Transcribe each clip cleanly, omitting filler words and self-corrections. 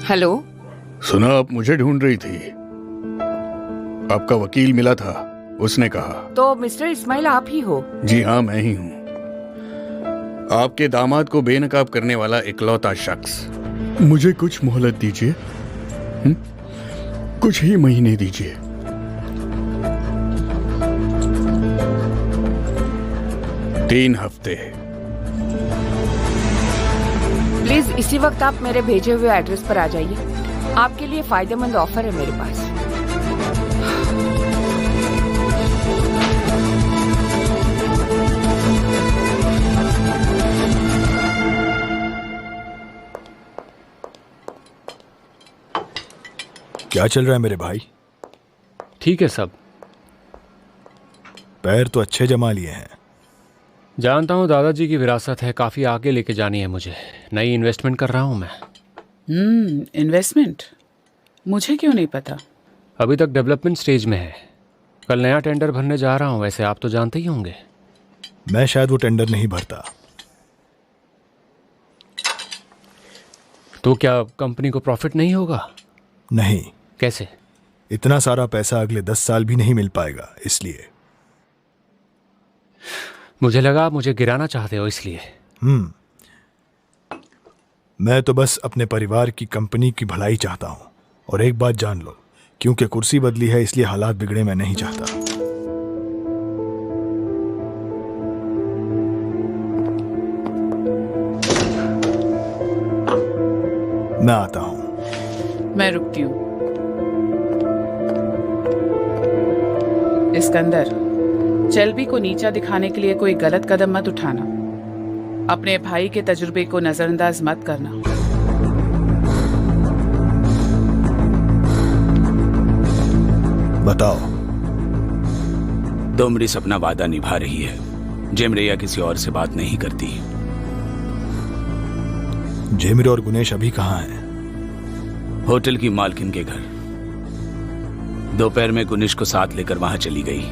Hello. सुना आप मुझे ढूंढ रही थी। आपका वकील मिला था, उसने कहा। तो मिस्टर इस्माइल आप ही हो? जी हाँ, मैं ही हूँ। आपके दामाद को बेनकाब करने वाला इकलौता शख्स। मुझे कुछ मोहलत दीजिए, कुछ ही महीने दीजिए। तीन हफ्ते। प्लीज इसी वक्त आप मेरे भेजे हुए एड्रेस पर आ जाइए। आपके लिए फायदेमंद ऑफर है मेरे पास। क्या चल रहा है मेरे भाई? ठीक है सब। पैर तो अच्छे जमा लिए हैं। जानता हूँ दादाजी की विरासत है, काफ़ी आगे लेके जानी है मुझे। नई इन्वेस्टमेंट कर रहा हूँ मैं। इन्वेस्टमेंट? मुझे क्यों नहीं पता? अभी तक डेवलपमेंट स्टेज में है। कल नया टेंडर भरने जा रहा हूँ। वैसे आप तो जानते ही होंगे। मैं शायद वो टेंडर नहीं भरता। तो क्या कंपनी को प्रॉफिट नहीं होगा? नहीं। कैसे? इतना सारा पैसा अगले 10 साल भी नहीं मिल पाएगा, इसलिए। मुझे लगा आप मुझे गिराना चाहते हो, इसलिए। मैं तो बस अपने परिवार की कंपनी की भलाई चाहता हूं। और एक बात जान लो, क्योंकि कुर्सी बदली है इसलिए हालात बिगड़े मैं नहीं चाहता। मैं आता हूं। मैं रुकती हूँ। इस्कंदर, चेल्बी को नीचा दिखाने के लिए कोई गलत कदम मत उठाना। अपने भाई के तजुर्बे को नजरअंदाज मत करना। बताओ। दोमरिस अपना वादा निभा रही है। जेमरे किसी और से बात नहीं करती। जेमरे और गुनेश अभी कहाँ हैं? होटल की मालकिन के घर। दोपहर में गुनेश को साथ लेकर वहां चली गई।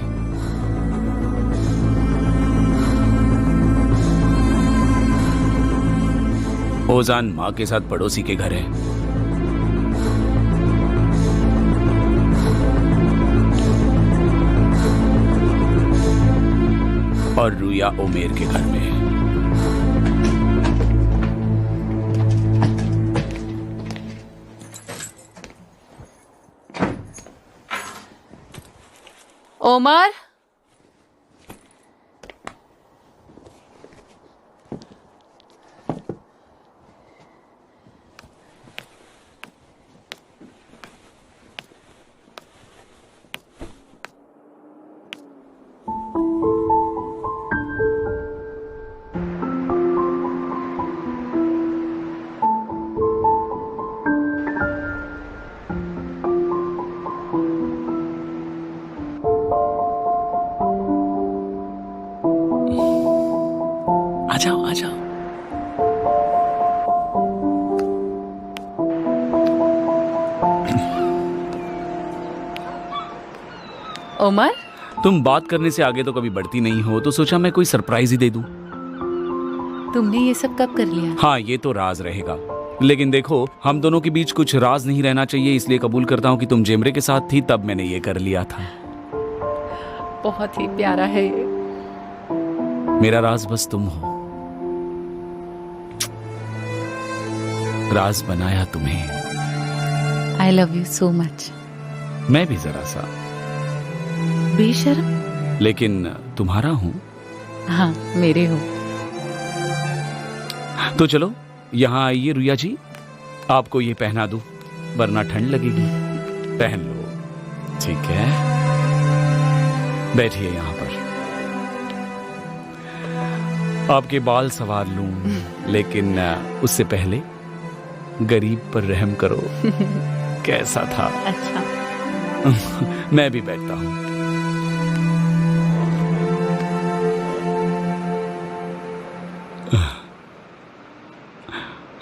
ओजान मां के साथ पड़ोसी के घर है। और रुया ओमेर के घर में। ओमर, आ जाओ आ जाओ। ओमर, तुम बात करने से आगे तो कभी बढ़ती नहीं हो, तो सोचा मैं कोई सरप्राइज ही दे दूं। तुमने ये सब कब कर लिया? हाँ, ये तो राज रहेगा। लेकिन देखो, हम दोनों के बीच कुछ राज नहीं रहना चाहिए, इसलिए कबूल करता हूँ कि तुम जेमरे के साथ थी तब मैंने ये कर लिया था। बहुत ही प्यारा है ये। मेरा राज बस तुम हो। राज बनाया तुम्हें। I love you so much. मैं भी जरा सा बेशर्म। लेकिन तुम्हारा हूं। हाँ, मेरे हो। तो चलो यहाँ आइए रुया जी, आपको ये पहना दूं, वरना ठंड लगेगी। पहन लो। ठीक है, बैठिए यहाँ पर। आपके बाल संवार लूं, लेकिन उससे पहले गरीब पर रहम करो। कैसा था? अच्छा। मैं भी बैठता हूं।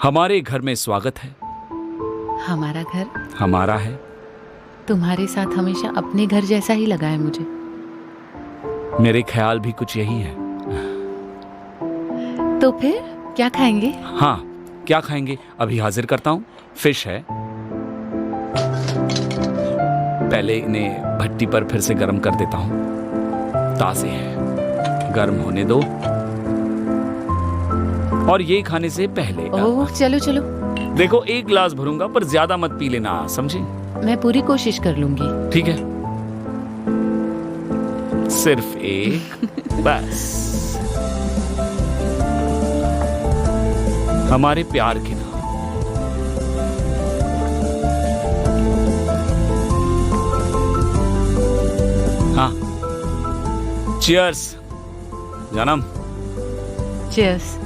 हमारे घर में स्वागत है। हमारा घर हमारा है। तुम्हारे साथ हमेशा अपने घर जैसा ही लगा है मुझे। मेरे ख्याल भी कुछ यही है। तो फिर क्या खाएंगे? हाँ, क्या खाएंगे अभी हाजिर करता हूँ। फिश है, पहले इन्हें भट्टी पर फिर से गर्म कर देता हूँ। ताजे हैं, गर्म होने दो। और ये खाने से पहले ओह चलो चलो, देखो, एक गिलास भरूंगा पर ज्यादा मत पी लेना, समझे? मैं पूरी कोशिश कर लूंगी। ठीक है, सिर्फ एक बस। हमारे प्यार के नाम। हाँ, चियर्स जानम। चीयर्स।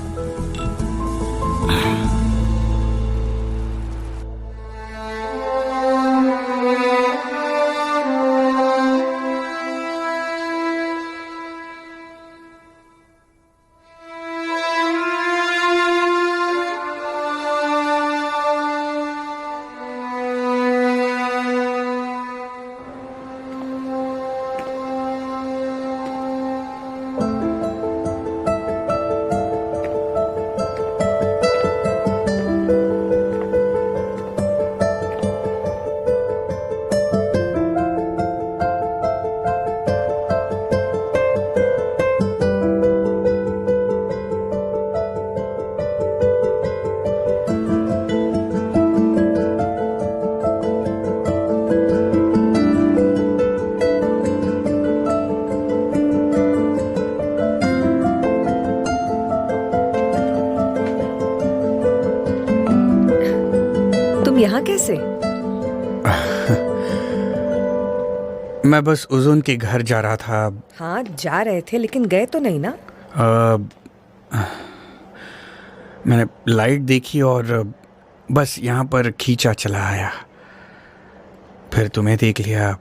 तुम यहाँ कैसे? मैं बस उजुन के घर जा रहा था। हाँ जा रहे थे, लेकिन गए तो नहीं ना? मैंने लाइट देखी और बस यहाँ पर खींचा चला आया। फिर तुम्हें देख लिया,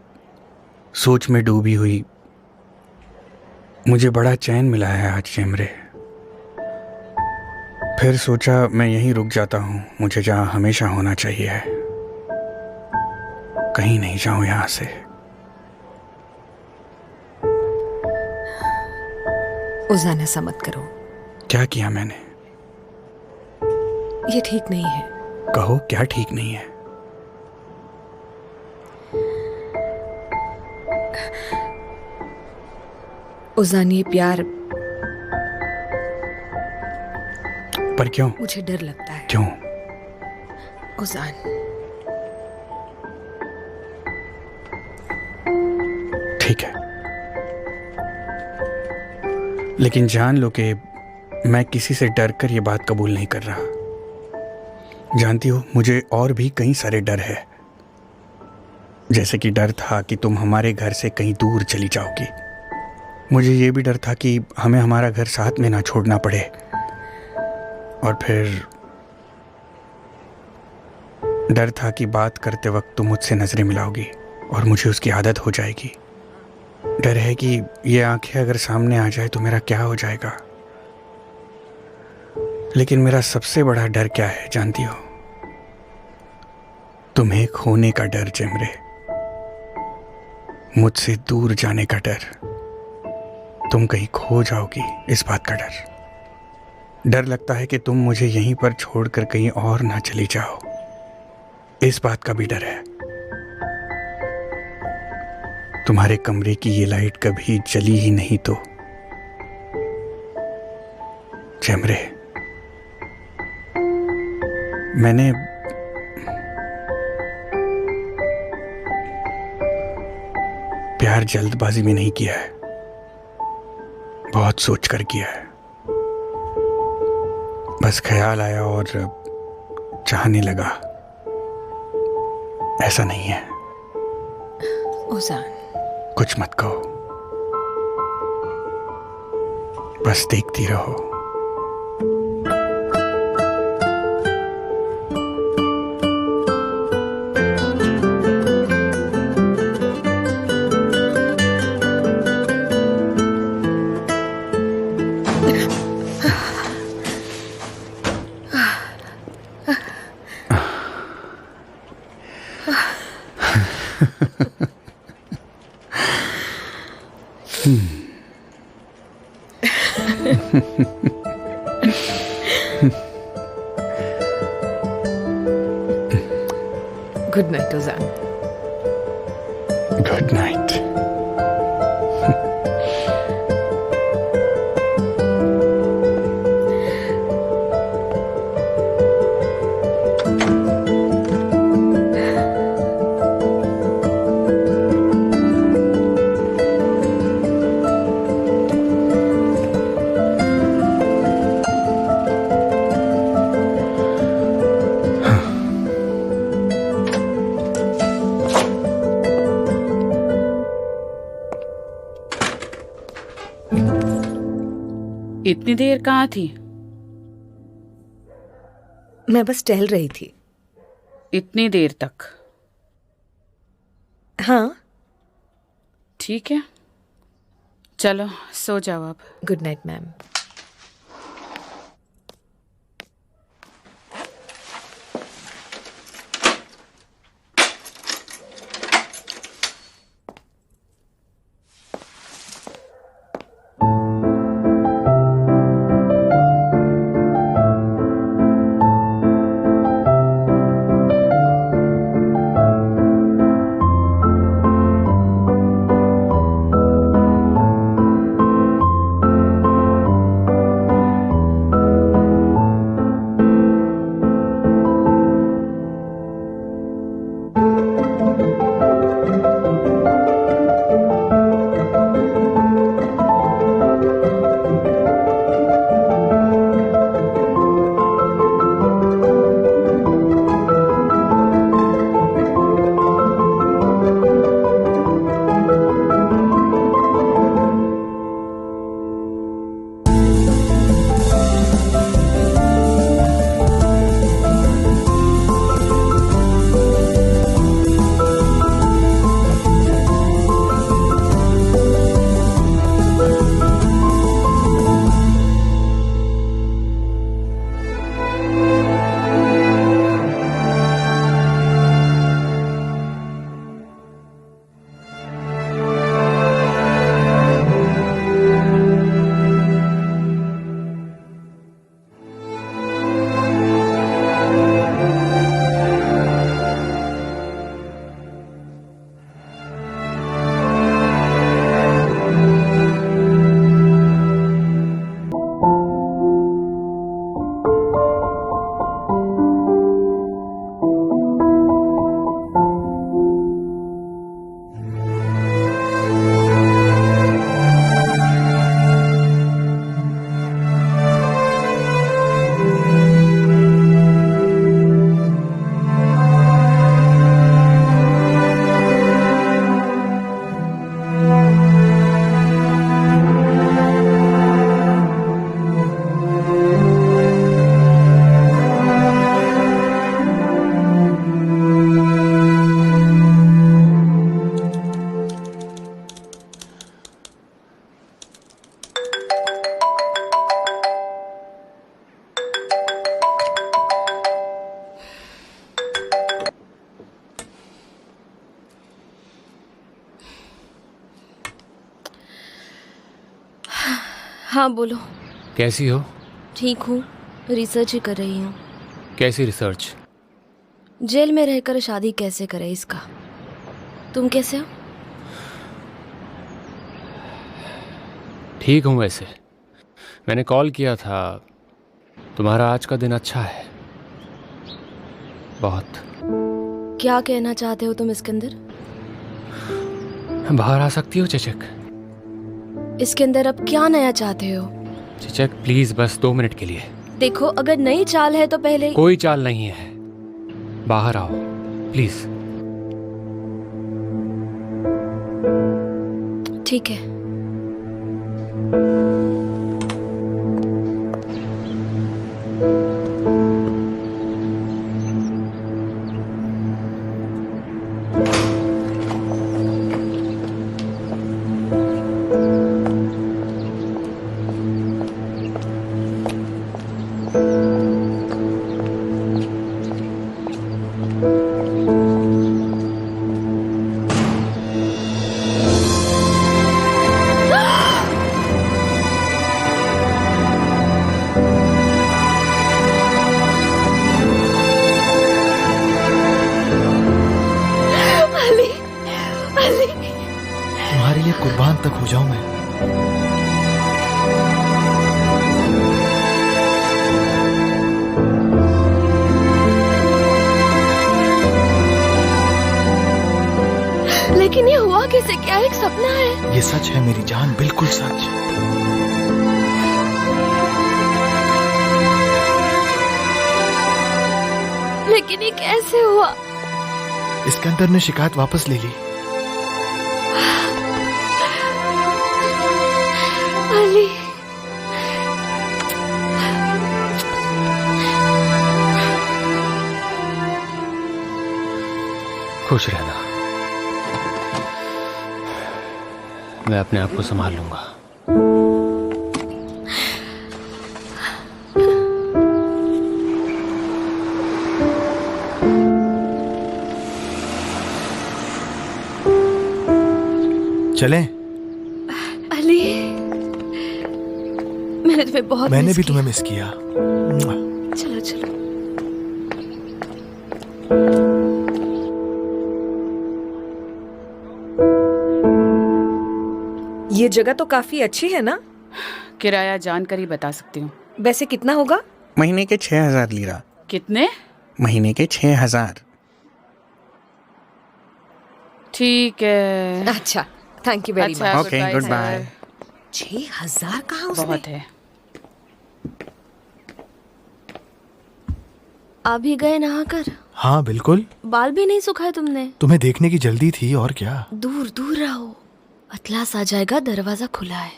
सोच में डूबी हुई। मुझे बड़ा चैन मिला है आज चेमरे। फिर सोचा मैं यहीं रुक जाता हूँ, मुझे जहाँ हमेशा होना चाहिए है। कहीं नहीं जाऊँ यहाँ से। उजान, ऐसा मत करो। क्या किया मैंने? ये ठीक नहीं है। कहो क्या ठीक नहीं है? उजान, ये प्यार पर क्यों? मुझे डर लगता है। क्यों? उजान, ठीक है, लेकिन जान लो कि मैं किसी से डर कर ये बात कबूल नहीं कर रहा। जानती हो, मुझे और भी कई सारे डर है। जैसे कि डर था कि तुम हमारे घर से कहीं दूर चली जाओगी। मुझे ये भी डर था कि हमें हमारा घर साथ में ना छोड़ना पड़े। और फिर डर था कि बात करते वक्त तुम मुझसे नजरें मिलाओगी और मुझे उसकी आदत हो जाएगी। डर है कि ये आंखें अगर सामने आ जाए तो मेरा क्या हो जाएगा। लेकिन मेरा सबसे बड़ा डर क्या है जानती हो? तुम्हें खोने का डर चेमरे, मुझसे दूर जाने का डर। तुम कहीं खो जाओगी, इस बात का डर। डर लगता है कि तुम मुझे यहीं पर छोड़कर कहीं और ना चली जाओ, इस बात का भी डर है। तुम्हारे कमरे की ये लाइट कभी जली ही नहीं तो चेमरे, मैंने प्यार जल्दबाजी में नहीं किया है, बहुत सोच कर किया है। बस ख्याल आया और चाहने लगा। ऐसा नहीं है। उजान, कुछ मत कहो, बस देखती रहो। गुड नाइट उजान। Good night. इतनी देर कहाँ थी? मैं बस टहल रही थी। इतनी देर तक? हाँ। ठीक है, चलो सो जाओ अब। Good night ma'am. हाँ बोलो। कैसी हो? ठीक हूँ, रिसर्च ही कर रही हूँ। कैसी रिसर्च? जेल में रहकर शादी कैसे करें इसका। तुम कैसे हो? ठीक हूँ वैसे। मैंने कॉल किया था, तुम्हारा आज का दिन अच्छा है बहुत। क्या कहना चाहते हो तुम इसके अंदर? बाहर आ सकती हो चचक? इसके अंदर अब क्या नया चाहते हो? चचक प्लीज, बस 2 मिनट के लिए। देखो अगर नई चाल है तो पहले। कोई चाल नहीं है, बाहर आओ प्लीज। ठीक है। तक हो जाऊं मैं? लेकिन ये हुआ कैसे? क्या एक सपना है? ये सच है मेरी जान, बिल्कुल सच। लेकिन ये कैसे हुआ? इस्कंदर ने शिकायत वापस ले ली। अली, खुश रहना, मैं अपने आप को संभाल लूंगा। चलें? अली, मैंने तुम्हें बहुत मैंने मिस भी किया। तुम्हें मिस किया। चलो चलो। ये जगह तो काफी अच्छी है ना? किराया जानकर ही बता सकती हूँ। वैसे कितना होगा? महीने के 6,000 लीरा। कितने? महीने के 6,000। ठीक है। अच्छा, थैंक यू वेरी अच्छा, much. Okay, goodbye, good sir। Bye. 6,000 कहाँ उसमें? बहुत है। आप भी गए नहाकर? हाँ बिल्कुल। बाल भी नहीं सुखाए तुमने? तुम्हें देखने की जल्दी थी और क्या। दूर दूर रहो, अतलास आ जाएगा, दरवाजा खुला है।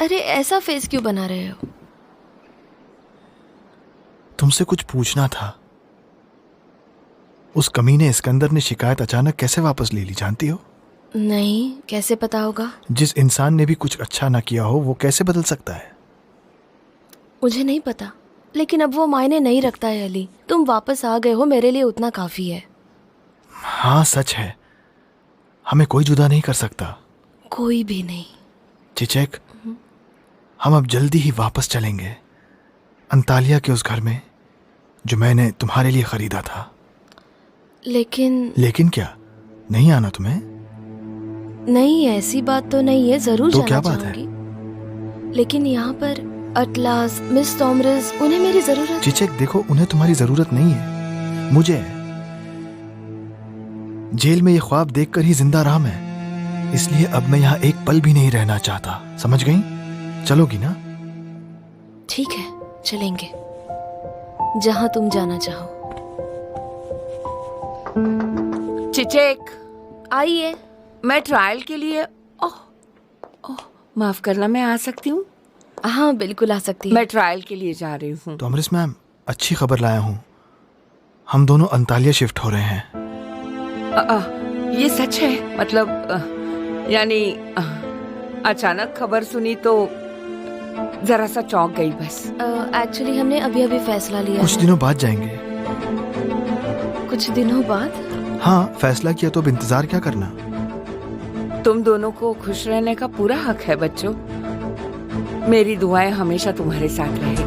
अरे ऐसा फेस क्यों बना रहे हो? तुमसे कुछ पूछना था। उस कमीने इस्कंदर ने शिकायत अचानक कैसे वापस ले ली, जानती हो? नहीं, कैसे पता होगा? जिस इंसान ने भी कुछ अच्छा ना किया हो वो कैसे बदल सकता है? मुझे नहीं पता, लेकिन अब वो मायने नहीं रखता है अली। तुम वापस आ गए हो, मेरे लिए उतना काफी है। हाँ सच है, हमें कोई जुदा नहीं कर सकता। कोई भी नहीं। चिचेक, हम अब जल्दी ही वापस चलेंगे अंतालिया के उस घर में जो मैंने तुम्हारे लिए खरीदा था। लेकिन क्या, नहीं आना तुम्हें? नहीं, ऐसी बात तो नहीं है, जरूर तो जाना क्या बात है? चाहूंगी। लेकिन यहाँ पर अटलास, मिस टॉमरिस, उन्हें मेरी जरूरत। चिचेक देखो, उन्हें तुम्हारी जरूरत नहीं है, मुझे है। जेल में ये ख्वाब देखकर ही जिंदा रहा मैं, इसलिए अब मैं यहाँ एक पल भी नहीं रहना चाहता। समझ गई? चलोगी ना? ठीक है, चलेंगे जहाँ तुम जाना चाहो। चिचेक, आइए। मैं ट्रायल के लिए ओह माफ करना, मैं आ सकती हूँ? हाँ बिल्कुल आ सकती है। मैं ट्रायल के लिए जा रही हूँ। टॉमरिस मैम, अच्छी खबर लाया हूँ। हम दोनों अंतालिया शिफ्ट हो रहे हैं। ये सच है? मतलब यानी अचानक खबर सुनी तो जरा सा चौंक गई बस। एक्चुअली हमने अभी अभी फैसला लिया कुछ है। दिनों बाद जाएंगे। कुछ दिनों बाद? हाँ, फैसला किया तो अब इंतजार क्या करना। तुम दोनों को खुश रहने का पूरा हक है बच्चों। मेरी दुआएं हमेशा तुम्हारे साथ रहेगी।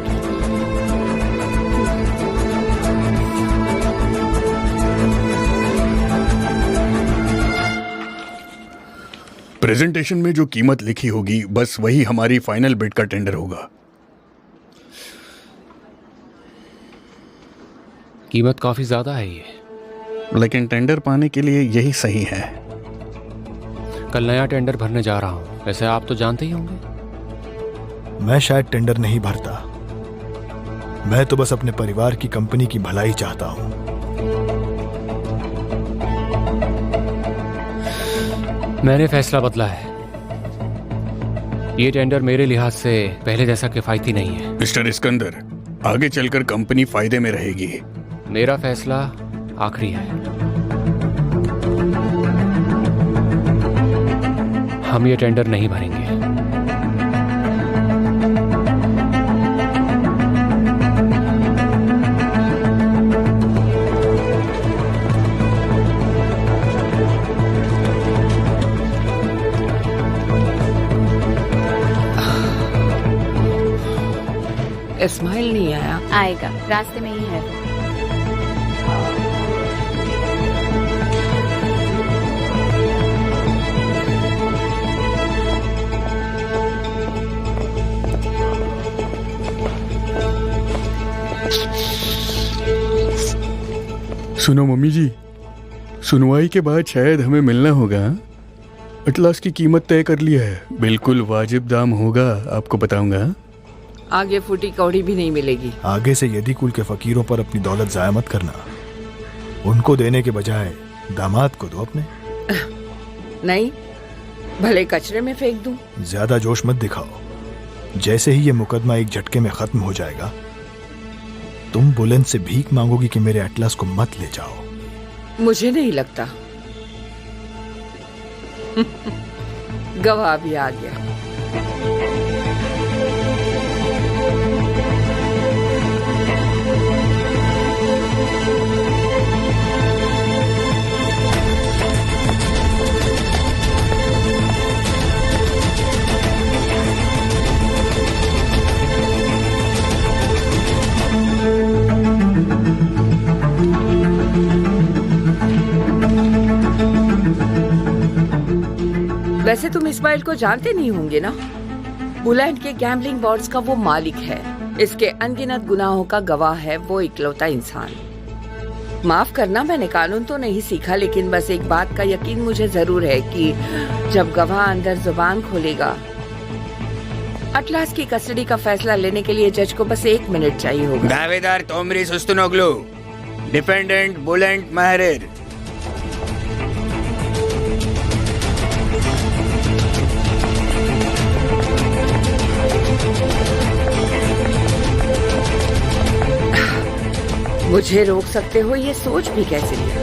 प्रेजेंटेशन में जो कीमत लिखी होगी बस वही हमारी फाइनल बिड का टेंडर होगा। कीमत काफी ज्यादा है ये, लेकिन टेंडर पाने के लिए यही सही है। कल नया टेंडर भरने जा रहा हूँ। वैसे आप तो जानते ही होंगे। मैं शायद टेंडर नहीं भरता, मैं तो बस अपने परिवार की कंपनी की भलाई चाहता हूँ। मैंने फैसला बदला है। ये टेंडर मेरे लिहाज से पहले जैसा किफायती नहीं है। मिस्टर इस्कंदर, आगे चलकर कंपनी फायदे में रहेगी। मेरा फैसला आखिरी है। हम ये टेंडर नहीं भरेंगे। इस्माइल नहीं आया? आएगा, रास्ते में ही है वो। सुनो मम्मी जी, सुनवाई के बाद शायद हमें मिलना होगा। अटलास की कीमत तय कर लिया है, बिल्कुल वाजिब दाम होगा, आपको बताऊंगा। आगे फूटी कौड़ी भी नहीं मिलेगी। आगे से यदि कुल के फकीरों पर अपनी दौलत जाया मत करना। उनको देने के बजाय दामाद को दो अपने। नहीं, भले कचरे में फेंक दूं। ज्यादा जोश मत दिखाओ। जैसे ही ये मुकदमा एक झटके में खत्म हो जाएगा, तुम बुलंद से भीख मांगोगी कि मेरे अटलास को मत ले जाओ। मुझे नहीं लगता। गवाह भी आ गया। वैसे तुम इस्माइल को जानते नहीं होंगे ना? बुलैंड के गैम्बलिंग बोर्ड्स का वो मालिक है। इसके अनगिनत गुनाहों का गवाह है वो इकलौता इंसान। माफ करना, मैंने कानून तो नहीं सीखा, लेकिन बस एक बात का यकीन मुझे जरूर है कि जब गवाह अंदर जुबान खोलेगा, अटलास की कस्टडी का फैसला लेने के लिए जज को बस 1 मिनट चाहिए होगा। दावेदार तोमरी सुस्तुनोग्लू, डिफेंडेंट बुलैंड महरेर। मुझे रोक सकते हो, ये सोच भी कैसे लिया?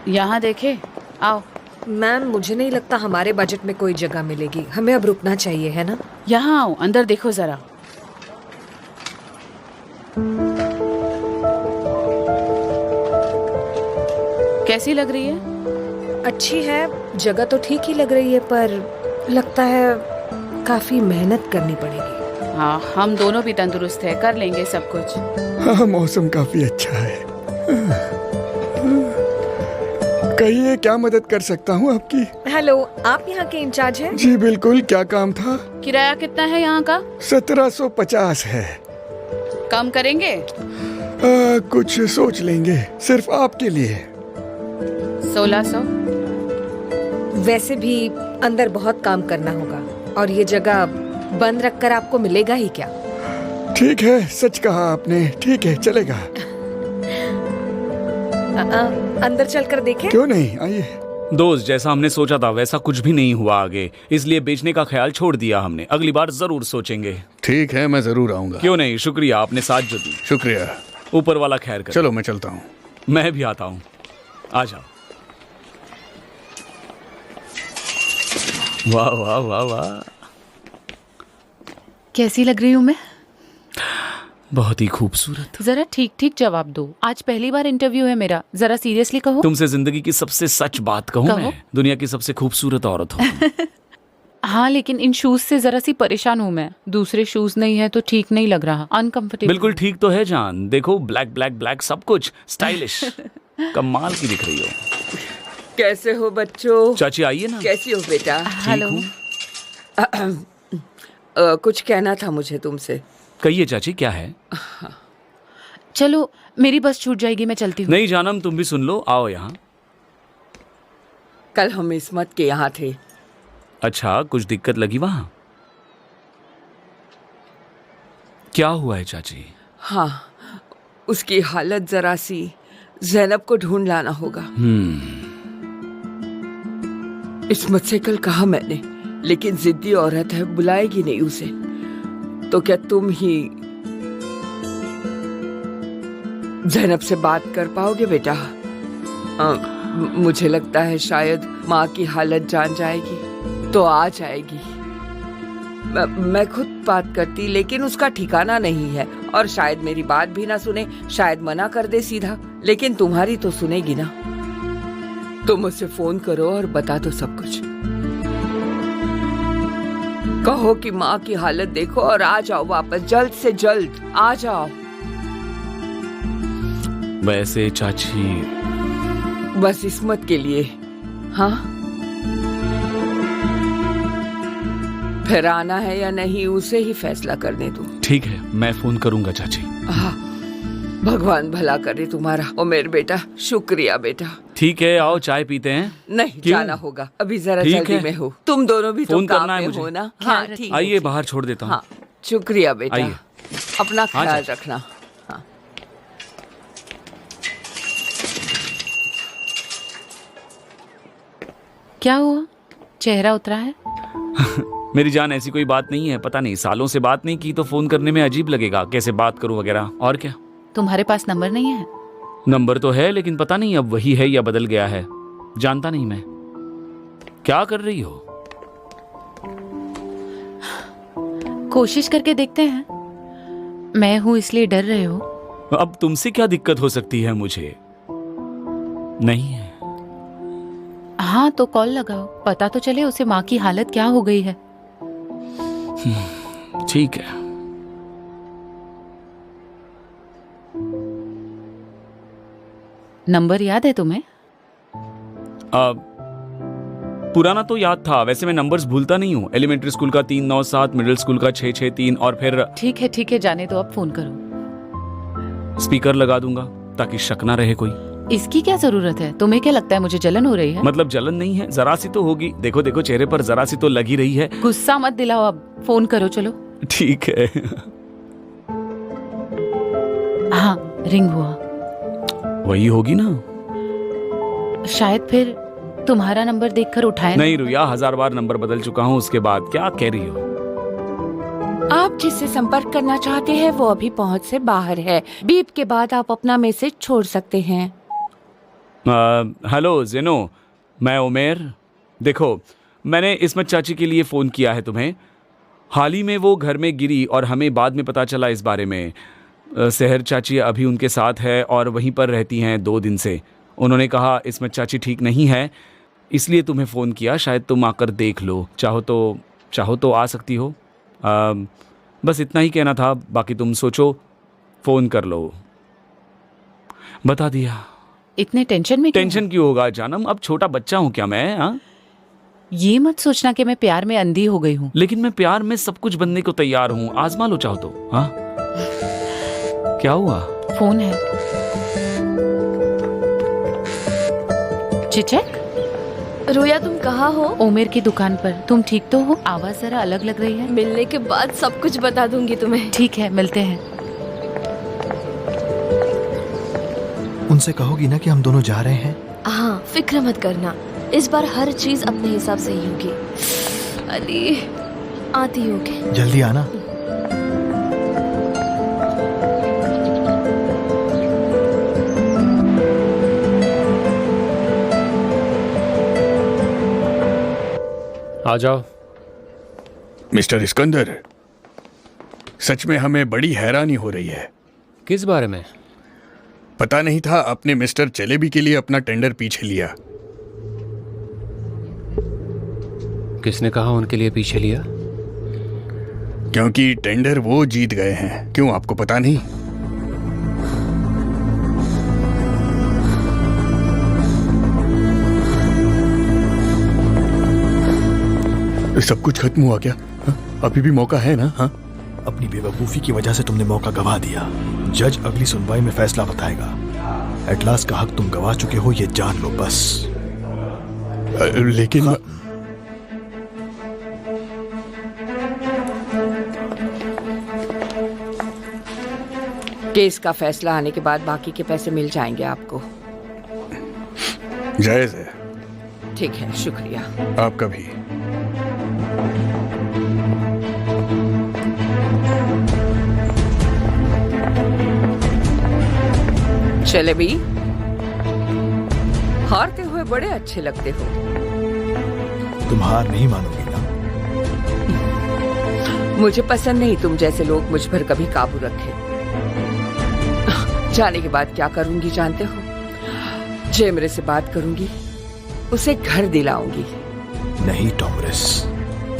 यहाँ देखे, आओ। मैम, मुझे नहीं लगता हमारे बजट में कोई जगह मिलेगी। हमें अब रुकना चाहिए, है ना? यहाँ आओ, अंदर देखो जरा। कैसी लग रही है? अच्छी है, जगह तो ठीक ही लग रही है, पर लगता है काफी मेहनत करनी पड़ेगी। हाँ, हम दोनों भी तंदुरुस्त है, कर लेंगे सब कुछ। हाँ, मौसम काफी अच्छा है। कहिए, क्या मदद कर सकता हूँ आपकी? हेलो, आप यहाँ के इंचार्ज हैं? जी बिल्कुल, क्या काम था? किराया कितना है यहाँ का? 1750 है। कम करेंगे? कुछ सोच लेंगे, सिर्फ आपके लिए। 1600। वैसे भी अंदर बहुत काम करना होगा, और ये जगह बंद रखकर आपको मिलेगा ही क्या? ठीक है, सच कहा आपने। ठीक है, चलेगा। अंदर चलकर देखें? क्यों नहीं, आइए। दोस्त, जैसा हमने सोचा था वैसा कुछ भी नहीं हुआ आगे, इसलिए बेचने का ख्याल छोड़ दिया हमने। अगली बार जरूर सोचेंगे। ठीक है, मैं जरूर आऊंगा। क्यों नहीं, शुक्रिया, आपने साथ जो दी। शुक्रिया। ऊपर वाला खैर कर। चलो, मैं चलता हूँ। मैं भी आता हूँ, आ जाओ। वाह वाह वाह वाह, कैसी लग रही हूँ मैं? बहुत ही खूबसूरत। जरा ठीक ठीक जवाब दो। आज पहली बार इंटरव्यू है मेरा, जरा सीरियसली कहो। तुमसे जिंदगी की सबसे सच बात कहूँ कहो। मैं, दुनिया की सबसे खूबसूरत औरत हो तुम। हाँ, लेकिन इन शूज से जरा सी परेशान हूँ मैं। दूसरे शूज नहीं है तो ठीक नहीं लग रहा, अनकंफर्टेबल। बिल्कुल ठीक तो है जान, देखो ब्लैक ब्लैक ब्लैक सब कुछ स्टाइलिश। कमाल की दिख रही हो। कैसे हो बच्चों? चाची आइए ना। कैसी हो बेटा? हेलो। कुछ कहना था मुझे तुमसे। कहिए चाची, क्या है? चलो, मेरी बस छूट जाएगी, मैं चलती हूँ। नहीं जानम, तुम भी सुन लो, आओ यहाँ। कल हम इस्मत के यहाँ थे। अच्छा, कुछ दिक्कत लगी वहां? क्या हुआ है चाची? हाँ, उसकी हालत जरा सी, ज़ैनब को ढूंढ लाना होगा। इस्मत से कल कहा मैंने, लेकिन जिद्दी औरत है, बुलाएगी नहीं उसे। तो क्या तुम ही ज़ैनब से बात कर पाओगे बेटा? मुझे लगता है शायद माँ की हालत जान जाएगी तो आ जाएगी। मैं खुद बात करती, लेकिन उसका ठिकाना नहीं है, और शायद मेरी बात भी ना सुने, शायद मना कर दे सीधा, लेकिन तुम्हारी तो सुनेगी ना। तुम मुझसे फोन करो और बता दो सब कुछ। कहो कि माँ की हालत देखो और आ जाओ वापस, जल्द से जल्द आ जाओ। वैसे चाची, बस इस्मत के लिए। हाँ, फिर आना है या नहीं उसे ही फैसला करने दो। ठीक है, मैं फोन करूंगा चाची। हाँ, भगवान भला करे तुम्हारा। ओ मेरे बेटा, शुक्रिया बेटा। ठीक है, आओ चाय पीते हैं। नहीं, क्यों? जाना होगा, अभी जरा ठीक जल्दी है। में हो। तुम दोनों भी तो फोन काम करना है में मुझे। हो ना। हाँ ठीक है, आइए, ठीक। बाहर छोड़ देता हूँ। हाँ, शुक्रिया बेटा। आइए। अपना हाँ, ख्याल चाची। रखना। हाँ। क्या हुआ, चेहरा उतरा है? मेरी जान, ऐसी कोई बात नहीं है। पता नहीं, सालों से बात नहीं की तो फोन करने में अजीब लगेगा, कैसे बात करूं वगैरह। और क्या? तुम्हारे पास नंबर नहीं है? नंबर तो है, लेकिन पता नहीं अब वही है या बदल गया है। जानता नहीं मैं। क्या कर रही हो? कोशिश करके देखते हैं। मैं हूं इसलिए डर रहे हो? अब तुमसे क्या दिक्कत हो सकती है मुझे? नहीं है। हाँ तो कॉल लगाओ, पता तो चले उसे माँ की हालत क्या हो गई है। ठीक है। नंबर याद है तुम्हें? पुराना तो याद था, वैसे मैं नंबर्स भूलता नहीं हूँ। एलिमेंट्री स्कूल का 397, मिडिल स्कूल का 663 और फिर ठीक है, जाने दो, अब फोन करो। स्पीकर लगा दूंगा ताकि शक ना रहे कोई। इसकी क्या जरूरत है? तुम्हें क्या लगता है मुझे जलन हो रही है? मतलब जलन नहीं है, जरा सी तो होगी। देखो देखो, चेहरे पर जरा सी तो लगी रही है। गुस्सा मत दिलाओ, अब फोन करो चलो। ठीक है। हाँ, रिंग हुआ। वही होगी ना? शायद फिर तुम्हारा नंबर देखकर उठाया नहीं रुया, 1000 बार नंबर बदल चुका हूँ उसके बाद। क्या कह रही हो? आप जिससे संपर्क करना चाहते हैं वो अभी पहुंच से बाहर है। बीप के बाद आप अपना मैसेज छोड़ सकते हैं। हेलो जेनो, मैं उमेर। देखो, मैंने इस्मत चाची के लिए फ़ोन किया है तुम्हें। हाल ही में वो घर में गिरी और हमें बाद में पता चला इस बारे में। सहर चाची अभी उनके साथ है और वहीं पर रहती हैं 2 दिन से। उन्होंने कहा इस्मत चाची ठीक नहीं है, इसलिए तुम्हें फ़ोन किया। शायद तुम आकर देख लो, चाहो तो आ सकती हो। बस इतना ही कहना था, बाकी तुम सोचो, फ़ोन कर लो। बता दिया। इतने टेंशन में क्यों? टेंशन क्यों होगा जानम, अब छोटा बच्चा हूँ क्या मैं? हाँ, ये मत सोचना कि मैं प्यार में अंधी हो गई हूँ। लेकिन मैं प्यार में सब कुछ बनने को तैयार हूँ। आजमा लो चाहो तो। हाँ, क्या हुआ? फोन है। चिचक, रोया तुम कहाँ हो? ओमेर की दुकान पर। तुम ठीक तो हो? आवाज जरा अलग लग रही है। मिलने के बाद सब कुछ बता दूंगी तुम्हें। ठीक है, मिलते हैं। उनसे कहोगी ना कि हम दोनों जा रहे हैं? हाँ, फिक्र मत करना, इस बार हर चीज अपने हिसाब से ही होगी। अली, आती होगी। जल्दी आना। आ जाओ। मिस्टर इस्कंदर, सच में हमें बड़ी हैरानी हो रही है। किस बारे में? पता नहीं था आपने मिस्टर चलेबी के लिए अपना टेंडर पीछे लिया। किसने कहा उनके लिए पीछे लिया? क्योंकि टेंडर वो जीत गए हैं। क्यों, आपको पता नहीं? सब कुछ खत्म हुआ क्या? हा? अभी भी मौका है ना? हाँ, अपनी बेवकूफी की वजह से तुमने मौका गवा दिया। जज अगली सुनवाई में फैसला बताएगा। एटलास का हक तुम गवा चुके हो, ये जान लो बस। लेकिन केस का फैसला आने के बाद बाकी के पैसे मिल जाएंगे आपको। जायज है। ठीक है, शुक्रिया। आपका भी। चले भी, हारते हुए बड़े अच्छे लगते हो। तुम हार नहीं मानोगी ना? मुझे पसंद नहीं तुम जैसे लोग मुझ पर कभी काबू रखे। जाने के बाद क्या करूंगी जानते हो? जेमरे से बात करूंगी, उसे घर दिलाऊंगी। नहीं टॉमरिस,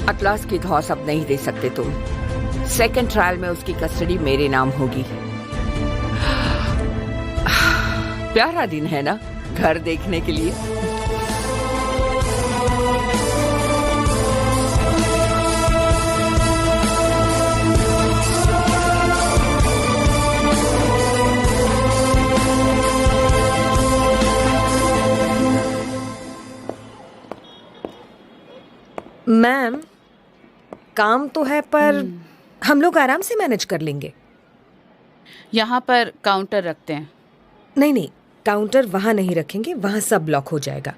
अटलास की धौस अब नहीं दे सकते तुम। सेकंड ट्रायल में उसकी कस्टडी मेरे नाम होगी। प्यारा दिन है ना घर देखने के लिए। काम तो है पर हम लोग आराम से मैनेज कर लेंगे। यहाँ पर काउंटर रखते हैं। नहीं नहीं, काउंटर वहाँ नहीं रखेंगे, वहाँ सब लॉक हो जाएगा।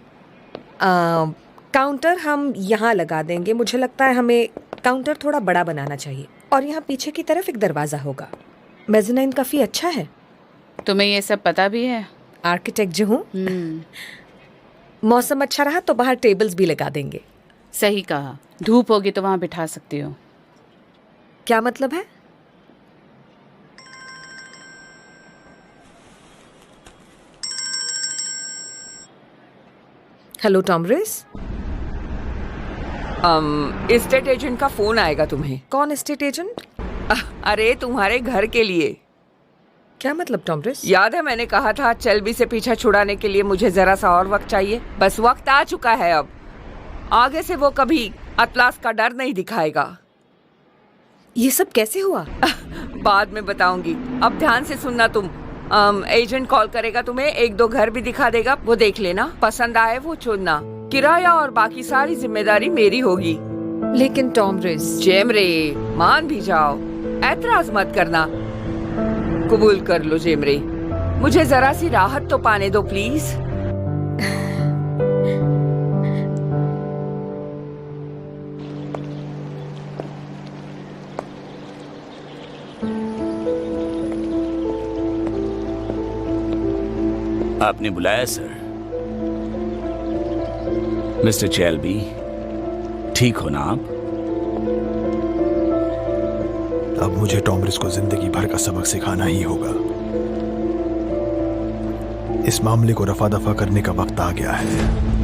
काउंटर हम यहाँ लगा देंगे। मुझे लगता है हमें काउंटर थोड़ा बड़ा बनाना चाहिए और यहाँ पीछे की तरफ एक दरवाज़ा होगा। मेज़नाइन काफ़ी अच्छा है। तुम्हें ये सब पता भी है? आर्किटेक्ट जो हूँ। मौसम अच्छा रहा तो बाहर टेबल्स भी लगा देंगे। सही कहा, धूप होगी तो वहाँ बिठा सकती हो। क्या मतलब है? हेलो टॉमरिस। एस्टेट एजेंट का फोन आएगा तुम्हें। कौन एस्टेट एजेंट? अरे तुम्हारे घर के लिए। क्या मतलब टॉमरिस? याद है मैंने कहा था चेल्बी से पीछा छुड़ाने के लिए मुझे जरा सा और वक्त चाहिए। बस वक्त आ चुका है अब। आगे से वो कभी अतलास का डर नहीं दिखाएगा। ये सब कैसे हुआ? बाद में बताऊंगी, अब ध्यान से सुनना तुम। एजेंट कॉल करेगा तुम्हें, 1-2 घर भी दिखा देगा, वो देख लेना। पसंद आए वो चुनना। किराया और बाकी सारी जिम्मेदारी मेरी होगी। लेकिन टॉमरिस। जेमरे, मान भी जाओ, ऐतराज मत करना। कबूल कर लो जेमरे, मुझे जरा सी राहत तो पाने दो प्लीज। आपने बुलाया सर? मिस्टर चेल्बी, ठीक हो ना आप? अब मुझे टॉमरिस को जिंदगी भर का सबक सिखाना ही होगा। इस मामले को रफा दफा करने का वक्त आ गया है।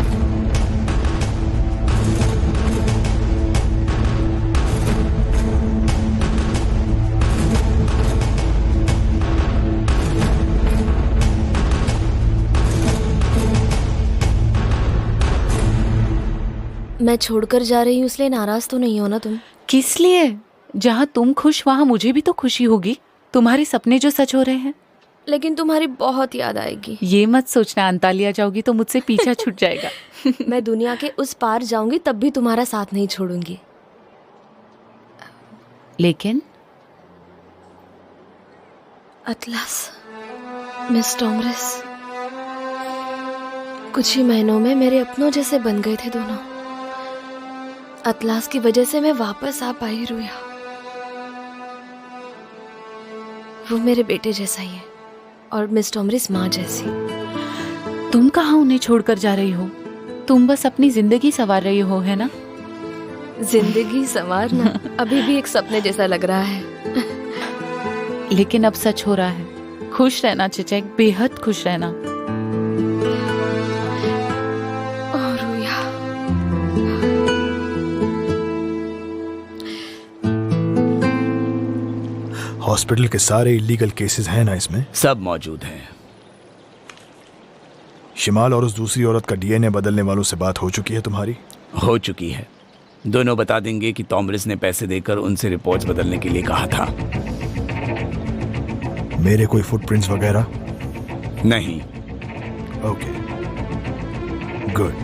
मैं छोड़कर जा रही हूँ इसलिए नाराज तो नहीं हो ना तुम? किस लिए? जहाँ तुम खुश वहाँ मुझे भी तो खुशी होगी। तुम्हारे सपने जो सच हो रहे हैं। लेकिन तुम्हारी बहुत याद आएगी। ये मत सोचना अंतालिया जाओगी तो मुझसे पीछा छूट जाएगा। मैं दुनिया के उस पार जाऊंगी तब भी तुम्हारा साथ नहीं छोड़ूंगी। लेकिन अतलास, मिस टॉमरिस, कुछ ही महीनों में मेरे अपनों जैसे बन गए थे दोनों। अतलास की वजह से मैं वापस आ पाई रुया। वो मेरे बेटे जैसा ही है और मिस टॉमरिस माँ जैसी। तुम कहाँ उन्हें छोड़कर जा रही हो? तुम बस अपनी जिंदगी संवार रही हो, है ना? जिंदगी संवारना अभी भी एक सपने जैसा लग रहा है। लेकिन अब सच हो रहा है। खुश रहना चिचक, बेहद खुश रहना। हॉस्पिटल के सारे इलीगल केसेस हैं ना इसमें? सब मौजूद हैं। शिमाल और उस दूसरी औरत का डीएनए बदलने वालों से बात हो चुकी है तुम्हारी? हो चुकी है। दोनों बता देंगे कि टॉमरिस ने पैसे देकर उनसे रिपोर्ट्स बदलने के लिए कहा था। मेरे कोई फुटप्रिंट्स वगैरह? नहीं। Okay, good.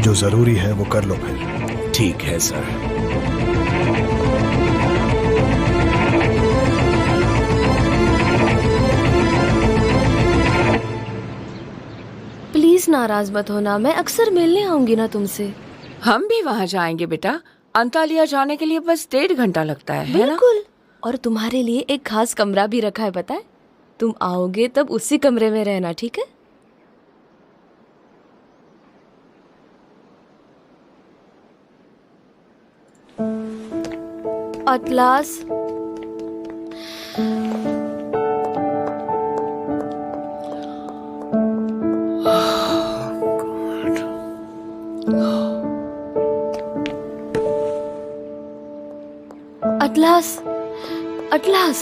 जो जरूरी है वो कर लो फिर। ठीक है सर। प्लीज नाराज मत होना, मैं अक्सर मिलने आऊंगी ना तुमसे। हम भी वहाँ जाएंगे बेटा। अंतालिया जाने के लिए बस 1.5 घंटा लगता है ना? बिल्कुल। और तुम्हारे लिए एक खास कमरा भी रखा है, पता है? तुम आओगे तब उसी कमरे में रहना, ठीक है? अतलास, अतलास, अतलास,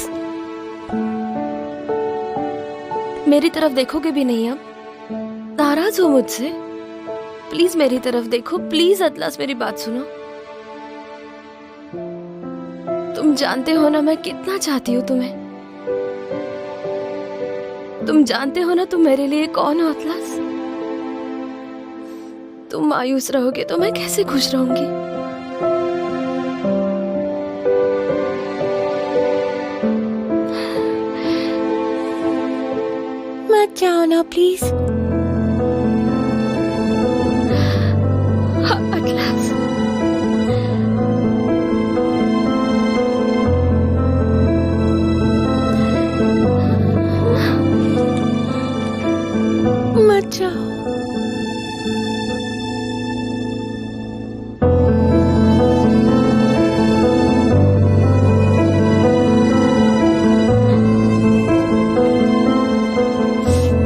मेरी तरफ देखोगे भी नहीं अब? नाराज हो मुझसे? प्लीज मेरी तरफ देखो, प्लीज अतलास, मेरी बात सुनो। तुम जानते हो ना मैं कितना चाहती हूँ तुम्हें। तुम जानते हो ना तुम मेरे लिए कौन हो अतलास। तुम मायूस रहोगे तो मैं कैसे खुश रहूंगी? जाओ ना प्लीज। अटलास, मत जाओ।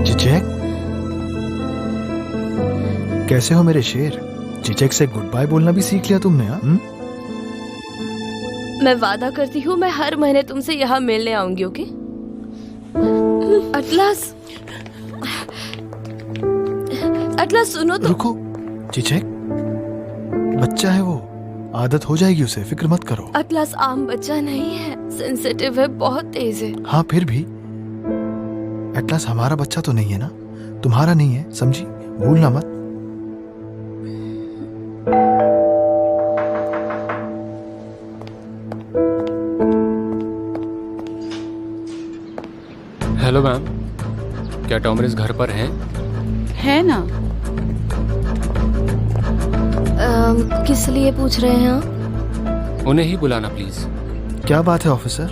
चिचेक, कैसे हो मेरे शेर? चिचेक से गुड बाय बोलना भी सीख लिया तुमने? हाँ, मैं वादा करती हूँ मैं हर महीने तुमसे यहाँ मिलने आऊंगी, ओके? अटलास, अटलास सुनो तो। रुको चिचेक, बच्चा है वो, आदत हो जाएगी उसे, फिक्र मत करो। अटलास आम बच्चा नहीं है, सेंसिटिव है, बहुत तेज है। हाँ फिर भी एटलस हमारा बच्चा तो नहीं है ना, तुम्हारा नहीं है, समझी? भूलना मत। हेलो मैम, क्या टॉमरिस घर पर हैं? है ना? किस लिए पूछ रहे हैं आप? उन्हें ही बुलाना प्लीज। क्या बात है ऑफिसर?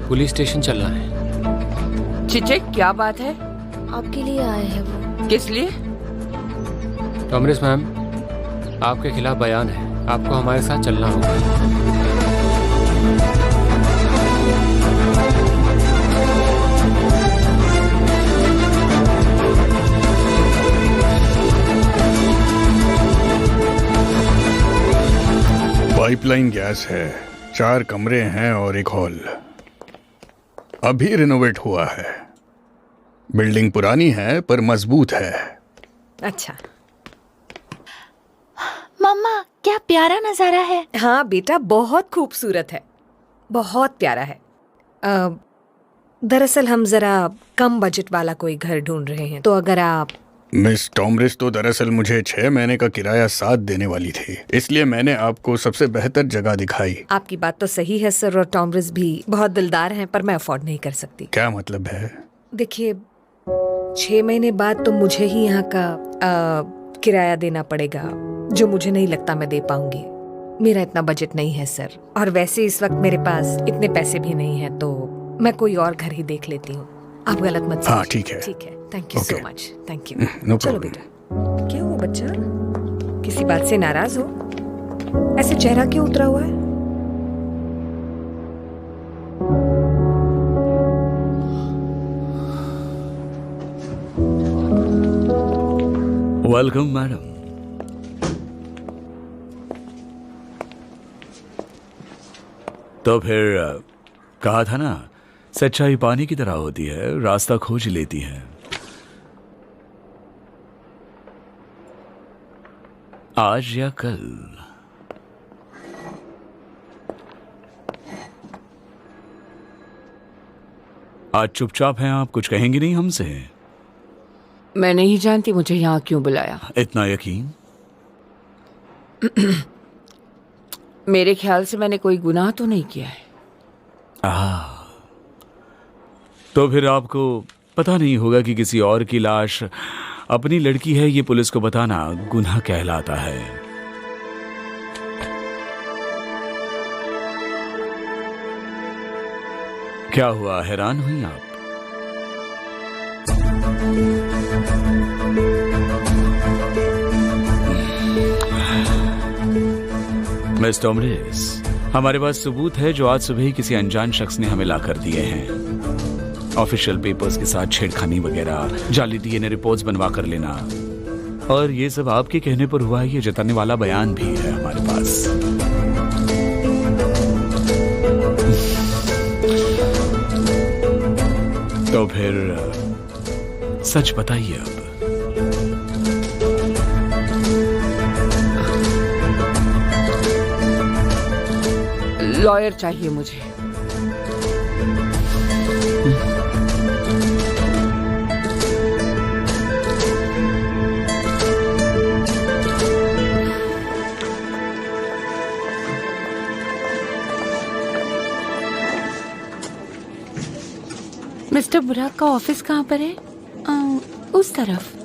पुलिस स्टेशन चलना है। चिचेक, क्या बात है? आपके लिए आए हैं वो। किस लिए? टॉमरिस मैम, आपके खिलाफ बयान है, आपको हमारे साथ चलना होगा। पाइपलाइन गैस है, 4 कमरे हैं और एक हॉल। अभी रिनोवेट हुआ है। बिल्डिंग पुरानी है पर मजबूत है। अच्छा। मम्मा, क्या प्यारा नजारा है। हाँ बेटा, बहुत खूबसूरत है, बहुत प्यारा है। दरअसल हम जरा कम बजट वाला कोई घर ढूंढ रहे हैं, तो अगर आप। मिस टॉमरिस तो दरअसल मुझे 6 महीने का किराया साथ देने वाली थी, इसलिए मैंने आपको सबसे बेहतर जगह दिखाई। आपकी बात तो सही है सर, और टॉमरिस भी बहुत दिलदार हैं, पर मैं अफोर्ड नहीं कर सकती। क्या मतलब है? देखिए, 6 महीने बाद तो मुझे ही यहाँ का किराया देना पड़ेगा, जो मुझे नहीं लगता मैं दे पाऊंगी। मेरा इतना बजट नहीं है सर, और वैसे इस वक्त मेरे पास इतने पैसे भी नहीं है, तो मैं कोई और घर ही देख लेती हूँ। आप गलत मत समझिए। हाँ ठीक है। ठीक है, thank you so much, thank you. No चलो प्रॉब्लम। बेटा। क्या हुआ बच्चा, किसी बात से नाराज हो? ऐसे चेहरा क्यों उतरा हुआ है? Welcome madam. तो फिर कहा था ना, सच्चाई पानी की तरह होती है, रास्ता खोज लेती है। आज या कल। आज चुपचाप हैं आप, कुछ कहेंगे नहीं हमसे? मैं नहीं जानती मुझे यहाँ क्यों बुलाया। इतना यकीन? मेरे ख्याल से मैंने कोई गुनाह तो नहीं किया है। तो फिर आपको पता नहीं होगा कि किसी और की लाश अपनी लड़की है, ये पुलिस को बताना गुनाह कहलाता है। क्या हुआ, हैरान हुई आप? मिस टॉमरिस, हमारे पास सबूत है जो आज सुबह ही किसी अनजान शख्स ने हमें ला कर दिए हैं। ऑफिशियल पेपर्स के साथ छेड़खानी वगैरह, जाली डीएनए रिपोर्ट्स बनवा कर लेना, और ये सब आपके कहने पर हुआ है, ये जताने वाला बयान भी है हमारे पास। तो फिर सच बताइए अब। लॉयर चाहिए मुझे। मिस्टर बुराक का ऑफिस कहाँ पर है? उस तरफ।